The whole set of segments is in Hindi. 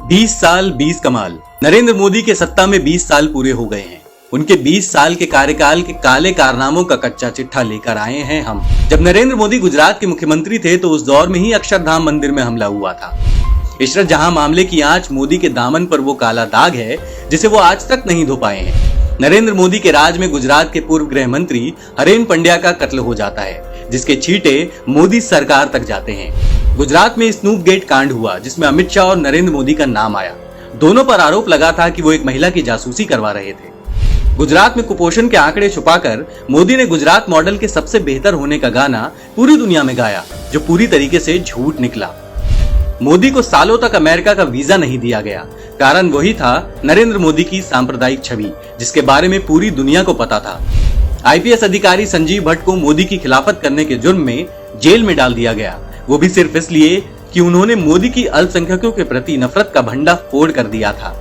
20 साल 20 कमाल। नरेंद्र मोदी के सत्ता में 20 साल पूरे हो गए हैं। उनके 20 साल के कार्यकाल के काले कारनामों का कच्चा चिट्ठा लेकर आए हैं हम। जब नरेंद्र मोदी गुजरात के मुख्यमंत्री थे तो उस दौर में ही अक्षरधाम मंदिर में हमला हुआ था। इशरत जहां मामले की आंच मोदी के दामन पर वो काला दाग है जिसे वो आज तक नहीं धो पाए हैं। नरेंद्र मोदी के राज में गुजरात के पूर्व गृह मंत्री हरेन पंड्या का कत्ल हो जाता है, जिसके छींटे मोदी सरकार तक जाते हैं। गुजरात में स्नूप गेट कांड हुआ जिसमें अमित शाह और नरेंद्र मोदी का नाम आया। दोनों पर आरोप लगा था कि वो एक महिला की जासूसी करवा रहे थे। गुजरात में कुपोषण के आंकड़े छुपाकर मोदी ने गुजरात मॉडल के सबसे बेहतर होने का गाना पूरी दुनिया में गाया, जो पूरी तरीके से झूठ निकला। मोदी को सालों तक अमेरिका का वीजा नहीं दिया गया। कारण वही था नरेंद्र मोदी की सांप्रदायिक छवि, जिसके बारे में पूरी दुनिया को पता था। आईपीएस अधिकारी संजीव भट्ट को मोदी की खिलाफत करने के जुर्म में जेल में डाल दिया गया, वो भी सिर्फ इसलिए कि उन्होंने मोदी की अल्पसंख्यकों के प्रति नफरत का भंडा फोड़ कर दिया था।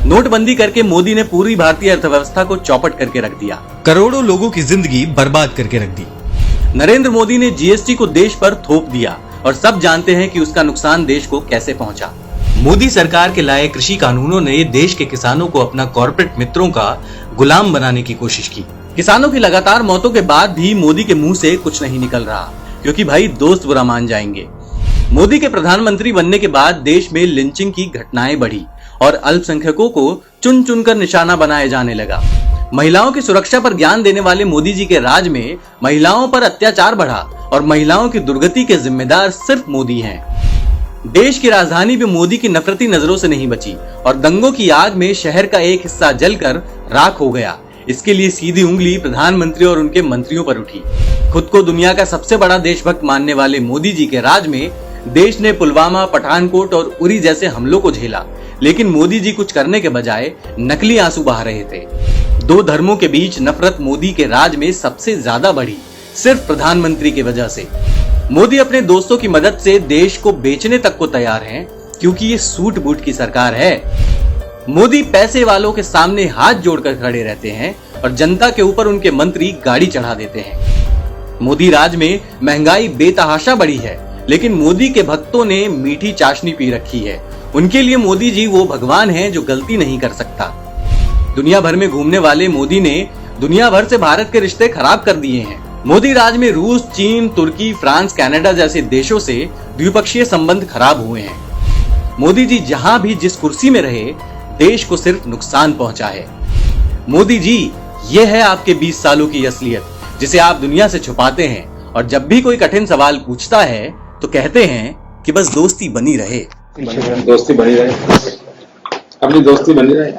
नोटबंदी करके मोदी ने पूरी भारतीय अर्थव्यवस्था को चौपट करके रख दिया, करोड़ों लोगों की जिंदगी बर्बाद करके रख दी। नरेंद्र मोदी ने जीएसटी को देश पर थोप दिया और सब जानते हैं कि उसका नुकसान देश को कैसे पहुंचा। मोदी सरकार के लाए कृषि कानूनों ने देश के किसानों को अपना कॉर्पोरेट मित्रों का गुलाम बनाने की कोशिश की। किसानों की लगातार मौतों के बाद भी मोदी के मुंह से कुछ नहीं निकल रहा, क्योंकि भाई दोस्त बुरा मान जाएंगे। मोदी के प्रधानमंत्री बनने के बाद देश में लिंचिंग की घटनाएं बढ़ी और अल्पसंख्यकों को चुन चुनकर निशाना बनाया जाने लगा। महिलाओं की सुरक्षा पर ज्ञान देने वाले मोदी जी के राज में महिलाओं पर अत्याचार बढ़ा और महिलाओं की दुर्गति के जिम्मेदार सिर्फ मोदी हैं। देश की राजधानी भी मोदी की नफरती नजरों से नहीं बची और दंगों की आग में शहर का एक हिस्सा जलकर राख हो गया। इसके लिए सीधी उंगली प्रधानमंत्री और उनके मंत्रियों पर उठी। खुद को दुनिया का सबसे बड़ा देशभक्त मानने वाले मोदी जी के राज में देश ने पुलवामा, पठानकोट और उरी जैसे हमलों को झेला, लेकिन मोदी जी कुछ करने के बजाय नकली आंसू बहा रहे थे। दो धर्मों के बीच नफरत मोदी के राज में सबसे ज्यादा बढ़ी, सिर्फ प्रधानमंत्री की वजह से। मोदी अपने दोस्तों की मदद से देश को बेचने तक को तैयार हैं, क्योंकि ये सूट बूट की सरकार है। मोदी पैसे वालों के सामने हाथ जोड़कर खड़े रहते हैं और जनता के ऊपर उनके मंत्री गाड़ी चढ़ा देते हैं। मोदी राज में महंगाई बेतहाशा बढ़ी है, लेकिन मोदी के भक्तों ने मीठी चाशनी पी रखी है। उनके लिए मोदी जी वो भगवान हैं जो गलती नहीं कर सकता। दुनिया भर में घूमने वाले मोदी ने दुनिया भर से भारत के रिश्ते खराब कर दिए हैं। मोदी राज में रूस, चीन, तुर्की, फ्रांस, कनाडा जैसे देशों से द्विपक्षीय संबंध खराब हुए हैं। मोदी जी जहां भी जिस कुर्सी में रहे, देश को सिर्फ नुकसान पहुंचा है। मोदी जी, ये है आपके 20 सालों की असलियत, जिसे आप दुनिया से छुपाते हैं और जब भी कोई कठिन सवाल पूछता है तो कहते हैं कि बस दोस्ती बनी रहे। दोस्ती बनी रहे, अपनी दोस्ती बनी रहे।